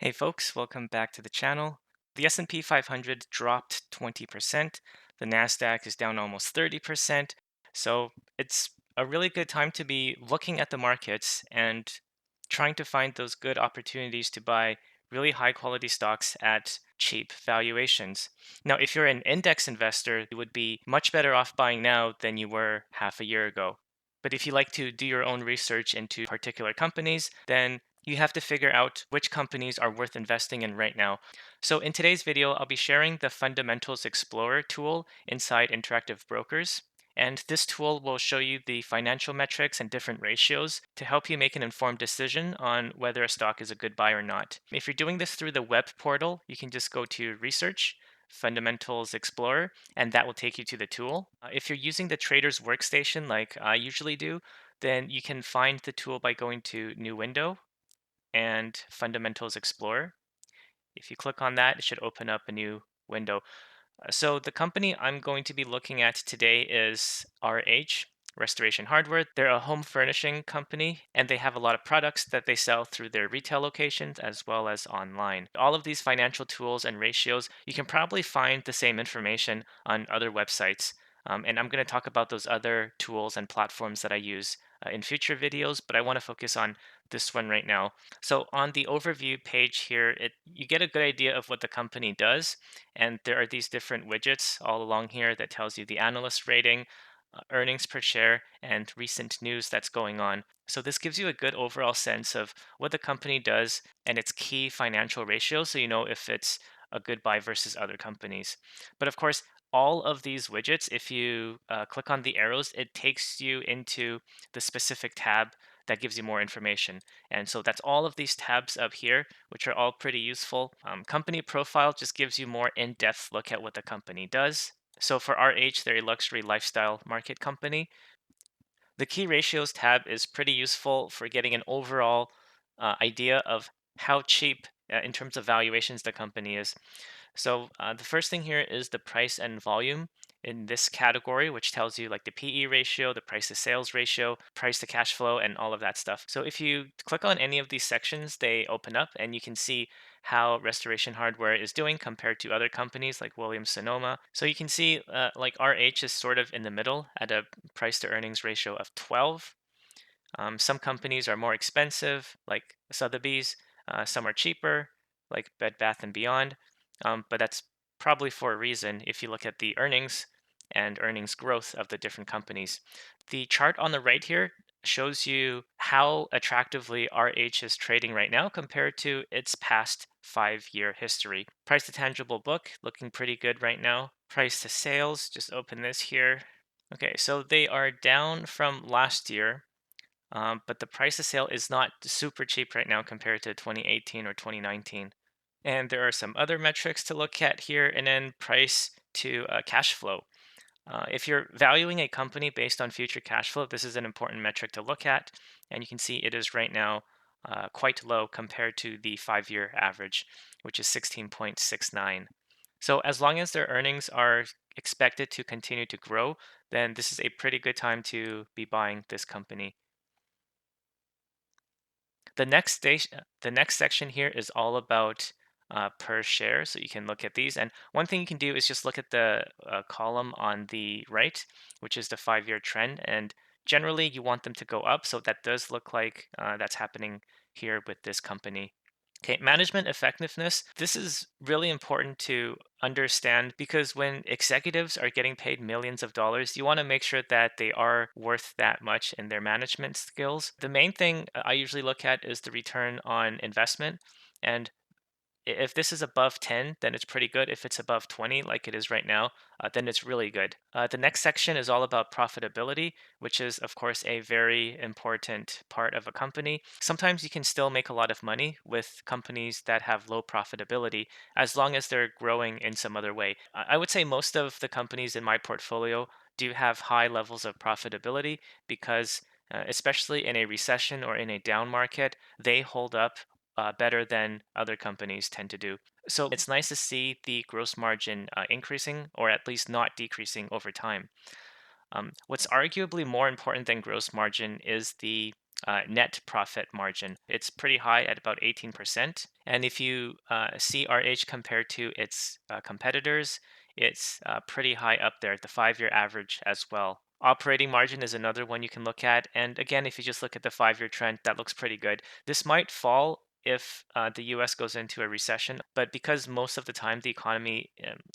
Hey folks, welcome back to the channel. The S&P 500 dropped 20%. The Nasdaq is down almost 30%. So it's a really good time to be looking at the markets and trying to find those good opportunities to buy really high quality stocks at cheap valuations. Now, if you're an index investor, you would be much better off buying now than you were half a year ago. But if you like to do your own research into particular companies, then you have to figure out which companies are worth investing in right now. So in today's video, I'll be sharing the Fundamentals Explorer tool inside Interactive Brokers. And this tool will show you the financial metrics and different ratios to help you make an informed decision on whether a stock is a good buy or not. If you're doing this through the web portal, you can just go to Research, Fundamentals Explorer, and that will take you to the tool. If you're using the Trader's Workstation like I usually do, then you can find the tool by going to New Window and Fundamentals Explorer. If you click on that, it should open up a new window. So the company I'm going to be looking at today is RH, Restoration Hardware. They're a home furnishing company and they have a lot of products that they sell through their retail locations as well as online. All of these financial tools and ratios, you can probably find the same information on other websites. And I'm going to talk about those other tools and platforms that I use in future videos, but I want to focus on this one right now. So on the overview page here, you get a good idea of what the company does, and there are these different widgets all along here that tells you the analyst rating, earnings per share, and recent news that's going on. So this gives you a good overall sense of what the company does and its key financial ratios, so you know if it's a good buy versus other companies. But of course, all of these widgets, if you click on the arrows, it takes you into the specific tab that gives you more information. And so that's all of these tabs up here, which are all pretty useful. Company profile just gives you more in-depth look at what the company does. So for RH, they're a luxury lifestyle market company. The key ratios tab is pretty useful for getting an overall idea of how cheap in terms of valuations the company is. So the first thing here is the price and volume in this category, which tells you like the PE ratio, the price to sales ratio, price to cash flow, and all of that stuff. So if you click on any of these sections, they open up and you can see how Restoration Hardware is doing compared to other companies like Williams Sonoma. So you can see like RH is sort of in the middle at a price to earnings ratio of 12. Some companies are more expensive, like Sotheby's. Some are cheaper, like Bed Bath and Beyond. But that's probably for a reason if you look at the earnings and earnings growth of the different companies. The chart on the right here shows you how attractively RH is trading right now compared to its past 5-year history. Price to tangible book looking pretty good right now. Price to sales, just open this here. Okay, so they are down from last year, but the price of sale is not super cheap right now compared to 2018 or 2019. And there are some other metrics to look at here, and then price to cash flow. If you're valuing a company based on future cash flow, this is an important metric to look at. And you can see it is right now quite low compared to the 5-year average, which is 16.69. So as long as their earnings are expected to continue to grow, then this is a pretty good time to be buying this company. The next section here is all about per share, so you can look at these. And one thing you can do is just look at the column on the right, which is the 5-year trend. And generally, you want them to go up. So that does look like that's happening here with this company. Okay, management effectiveness. This is really important to understand because when executives are getting paid millions of dollars, you want to make sure that they are worth that much in their management skills. The main thing I usually look at is the return on investment. And if this is above 10, then it's pretty good. If it's above 20, like it is right now, then it's really good. The next section is all about profitability, which is, of course, a very important part of a company. Sometimes you can still make a lot of money with companies that have low profitability as long as they're growing in some other way. I would say most of the companies in my portfolio do have high levels of profitability because especially in a recession or in a down market, they hold up better than other companies tend to do. So it's nice to see the gross margin increasing or at least not decreasing over time. What's arguably more important than gross margin is the net profit margin. It's pretty high at about 18%. And if you see RH compared to its competitors, it's pretty high up there at the 5 year average as well. Operating margin is another one you can look at. And again, if you just look at the 5 year trend, that looks pretty good. This might fall if the US goes into a recession, but because most of the time the economy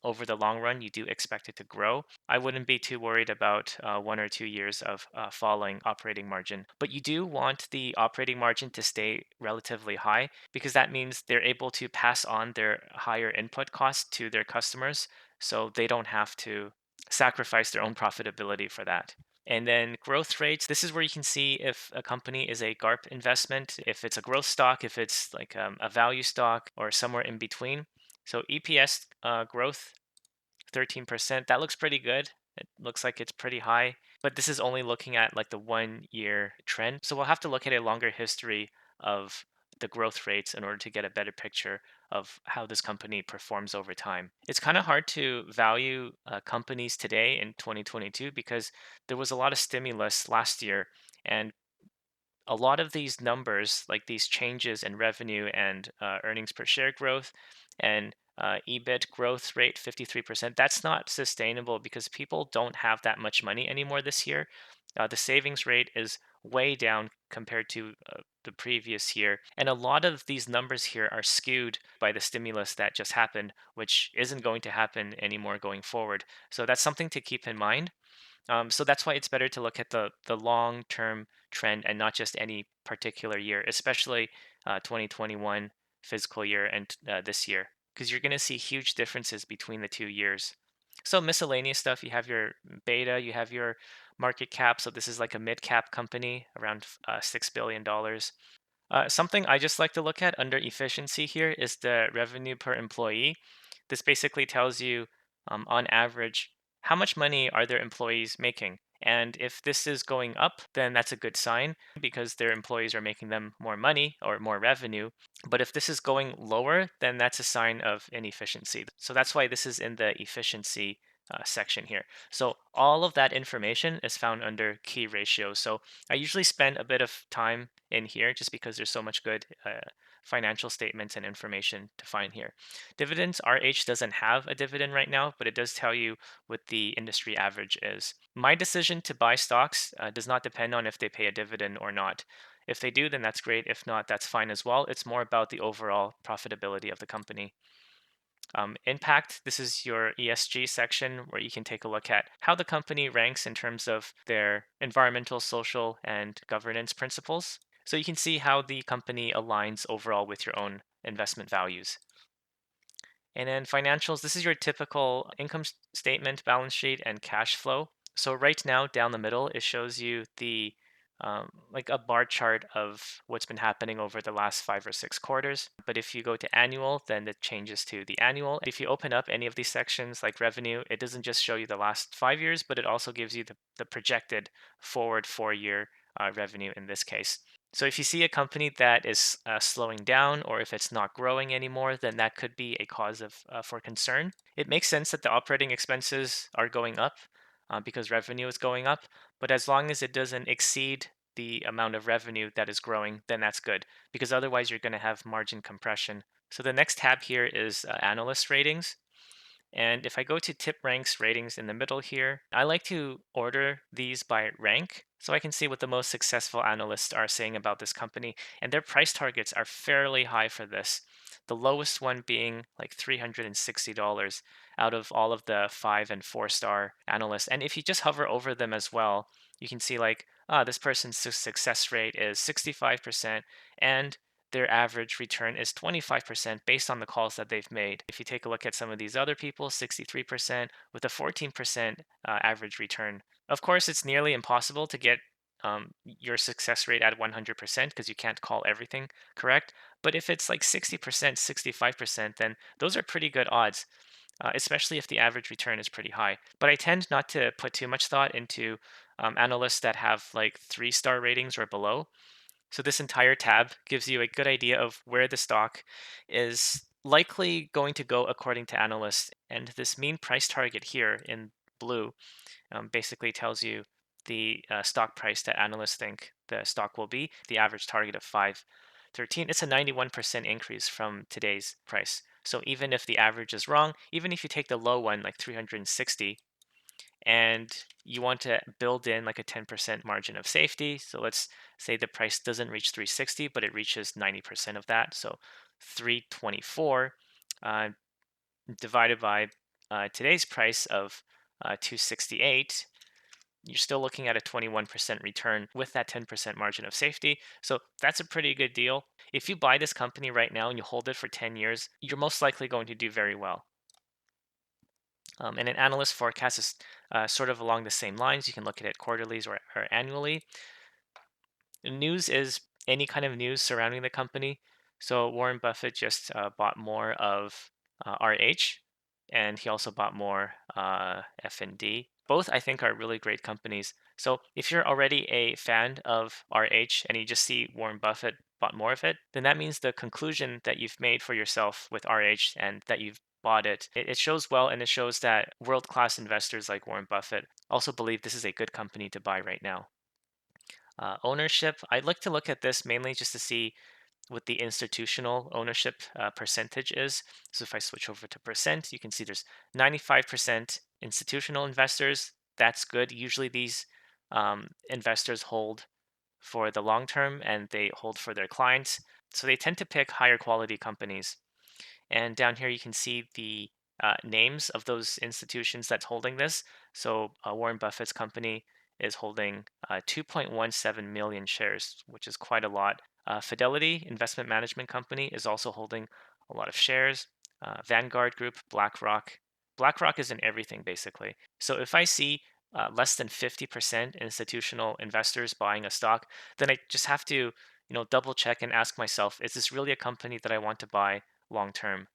over the long run, you do expect it to grow, I wouldn't be too worried about 1 or 2 years of falling operating margin. But you do want the operating margin to stay relatively high because that means they're able to pass on their higher input costs to their customers so they don't have to sacrifice their own profitability for that. And then growth rates, this is where you can see if a company is a GARP investment, if it's a growth stock, if it's like a value stock, or somewhere in between. So EPS growth, 13%. That looks pretty good. It looks like it's pretty high, but this is only looking at like the 1 year trend. So we'll have to look at a longer history of the growth rates in order to get a better picture of how this company performs over time. It's kind of hard to value companies today in 2022 because there was a lot of stimulus last year, and a lot of these numbers, like these changes in revenue and earnings per share growth and EBIT growth rate, 53%, that's not sustainable because people don't have that much money anymore this year. The savings rate is way down compared to the previous year. And a lot of these numbers here are skewed by the stimulus that just happened, which isn't going to happen anymore going forward. So that's something to keep in mind. So that's why it's better to look at the long term trend and not just any particular year, especially 2021 fiscal year and this year, because you're going to see huge differences between the 2 years. So miscellaneous stuff, you have your beta, you have your market cap. So this is like a mid cap company around $6 billion. Something I just like to look at under efficiency here is the revenue per employee. This basically tells you, on average, how much money are their employees making. And if this is going up, then that's a good sign because their employees are making them more money or more revenue. But if this is going lower, then that's a sign of inefficiency. So that's why this is in the efficiency section here. So all of that information is found under key ratios. So I usually spend a bit of time in here just because there's so much good financial statements and information to find here. Dividends, RH doesn't have a dividend right now, but it does tell you what the industry average is. My decision to buy stocks does not depend on if they pay a dividend or not. If they do, then that's great. If not, that's fine as well. It's more about the overall profitability of the company. Impact, this is your ESG section where you can take a look at how the company ranks in terms of their environmental, social, and governance principles. So you can see how the company aligns overall with your own investment values. And then financials, this is your typical income statement, balance sheet, and cash flow. So right now, down the middle, it shows you the like a bar chart of what's been happening over the last 5 or 6 quarters. But if you go to annual, then it changes to the annual. If you open up any of these sections like revenue, it doesn't just show you the last 5 years, but it also gives you the projected forward 4 year revenue in this case. So if you see a company that is slowing down or if it's not growing anymore, then that could be a cause of for concern. It makes sense that the operating expenses are going up because revenue is going up, but as long as it doesn't exceed the amount of revenue that is growing, then that's good because otherwise you're going to have margin compression. So the next tab here is analyst ratings. And if I go to tip ranks ratings in the middle here, I like to order these by rank so I can see what the most successful analysts are saying about this company. And their price targets are fairly high for this. The lowest one being like $360 out of all of the 5 and 4 star analysts. And if you just hover over them as well, you can see like, this person's success rate is 65% and their average return is 25% based on the calls that they've made. If you take a look at some of these other people, 63% with a 14% average return. Of course, it's nearly impossible to get your success rate at 100% because you can't call everything correct. But if it's like 60%, 65%, then those are pretty good odds, especially if the average return is pretty high. But I tend not to put too much thought into analysts that have like 3 star ratings or below. So this entire tab gives you a good idea of where the stock is likely going to go according to analysts. And this mean price target here in blue basically tells you the stock price that analysts think the stock will be, the average target of 513, it's a 91% increase from today's price. So even if the average is wrong, even if you take the low one, like 360, and you want to build in like a 10% margin of safety. So let's say the price doesn't reach 360, but it reaches 90% of that. So 324 uh, divided by today's price of 268, you're still looking at a 21% return with that 10% margin of safety. So that's a pretty good deal. If you buy this company right now and you hold it for 10 years, you're most likely going to do very well. And an analyst forecast is sort of along the same lines. You can look at it quarterly or annually. News is any kind of news surrounding the company. So Warren Buffett just bought more of RH, and he also bought more F&D. Both, I think, are really great companies. So if you're already a fan of RH and you just see Warren Buffett bought more of it, then that means the conclusion that you've made for yourself with RH and that you've bought it shows well, and it shows that world-class investors like Warren Buffett also believe this is a good company to buy right now. Ownership, I'd like to look at this mainly just to see what the institutional ownership percentage is. So if I switch over to percent, you can see there's 95% institutional investors. That's good. Usually these investors hold for the long term and they hold for their clients. So they tend to pick higher quality companies. And down here, you can see the names of those institutions that's holding this. So Warren Buffett's company is holding 2.17 million shares, which is quite a lot. Fidelity Investment Management Company is also holding a lot of shares. Vanguard Group, BlackRock. BlackRock is in everything, basically. So if I see less than 50% institutional investors buying a stock, then I just have to, double check and ask myself, is this really a company that I want to buy long term?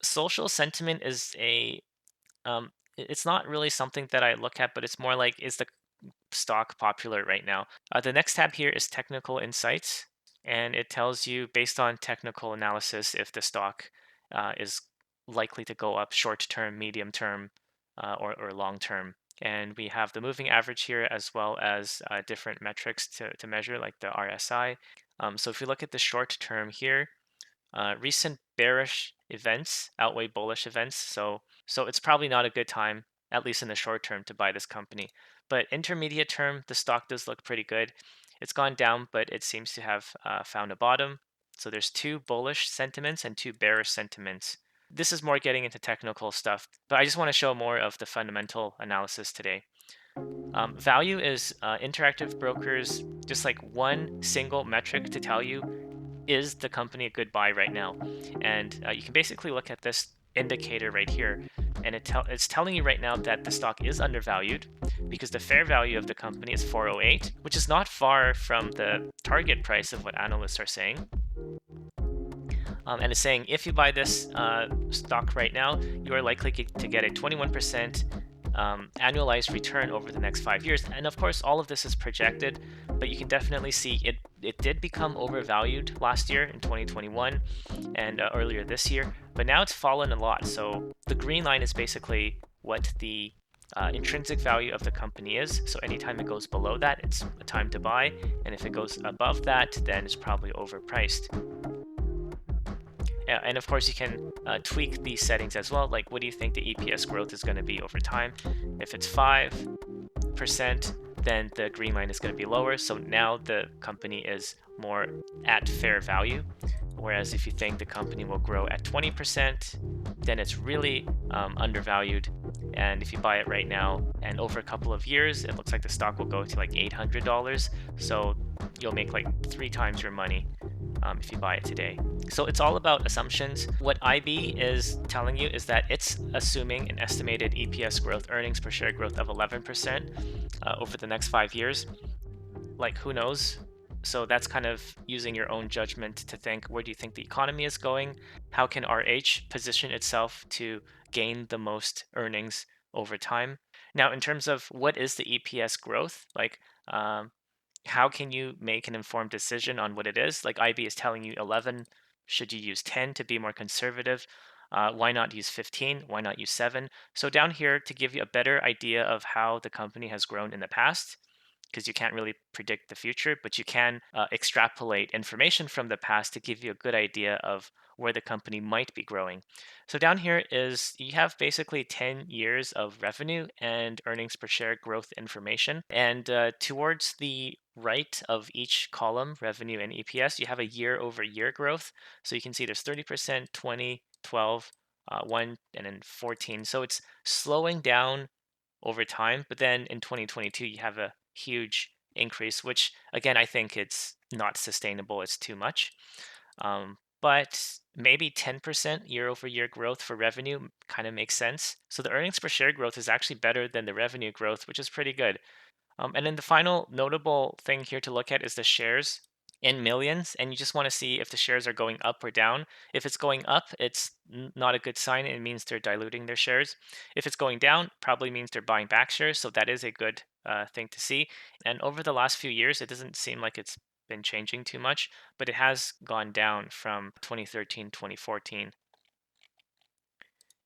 Social sentiment is it's not really something that I look at, but it's more like, is the stock popular right now? The next tab here is technical insights, and it tells you based on technical analysis if the stock is likely to go up short term, medium term, or long term. And we have the moving average here as well as different metrics to measure, like the RSI. So if we look at the short term here, recent bearish events outweigh bullish events, so it's probably not a good time, at least in the short term, to buy this company. But intermediate term, the stock does look pretty good. It's gone down, but it seems to have found a bottom. So there's two bullish sentiments and two bearish sentiments. This is more getting into technical stuff, but I just want to show more of the fundamental analysis today. Value is Interactive Brokers, just like one single metric to tell you, is the company a good buy right now? And you can basically look at this indicator right here, and it's telling you right now that the stock is undervalued because the fair value of the company is 408, which is not far from the target price of what analysts are saying. And it's saying if you buy this stock right now, you are likely to get a 21% annualized return over the next 5 years. And of course, all of this is projected, but you can definitely see it did become overvalued last year in 2021 and earlier this year, but now it's fallen a lot. So the green line is basically what the intrinsic value of the company is. So anytime it goes below that, it's a time to buy. And if it goes above that, then it's probably overpriced. And of course, you can tweak these settings as well. Like, what do you think the EPS growth is going to be over time? If it's 5%, then the green line is going to be lower. So now the company is more at fair value. Whereas if you think the company will grow at 20%, then it's really undervalued. And if you buy it right now and over a couple of years, it looks like the stock will go to like $800. So you'll make like 3 times your money if you buy it today. So it's all about assumptions. What IB is telling you is that it's assuming an estimated EPS growth, earnings per share growth of 11% over the next 5 years. Like, who knows? So that's kind of using your own judgment to think, where do you think the economy is going? How can RH position itself to gain the most earnings over time? Now, in terms of what is the EPS growth, like how can you make an informed decision on what it is? Like IB is telling you 11, should you use 10 to be more conservative? Why not use 15? Why not use 7? So down here to give you a better idea of how the company has grown in the past, because you can't really predict the future, but you can extrapolate information from the past to give you a good idea of where the company might be growing. So down here is you have basically 10 years of revenue and earnings per share growth information. And towards the right of each column, revenue and EPS, you have a year over year growth. So you can see there's 30%, 20, 12, 1, and then 14. So it's slowing down over time. But then in 2022, you have a huge increase, which again, I think it's not sustainable. It's too much. But maybe 10% year over year growth for revenue kind of makes sense. So the earnings per share growth is actually better than the revenue growth, which is pretty good. And then the final notable thing here to look at is the shares in millions. And you just want to see if the shares are going up or down. If it's going up, it's not a good sign. It means they're diluting their shares. If it's going down, probably means they're buying back shares. So that is a good thing to see. And over the last few years, it doesn't seem like it's been changing too much, but it has gone down from 2013, 2014.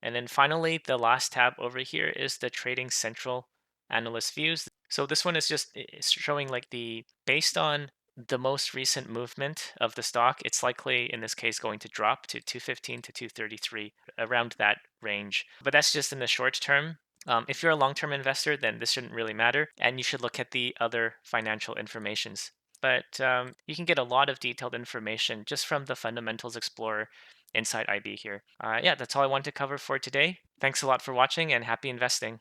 And then finally, the last tab over here is the Trading Central Analyst Views. So this one is just it's showing like based on the most recent movement of the stock, it's likely in this case going to drop to 215 to 233, around that range. But that's just in the short term. If you're a long-term investor, then this shouldn't really matter, and you should look at the other financial informations. But you can get a lot of detailed information just from the Fundamentals Explorer inside IB here. Yeah, that's all I wanted to cover for today. Thanks a lot for watching and happy investing.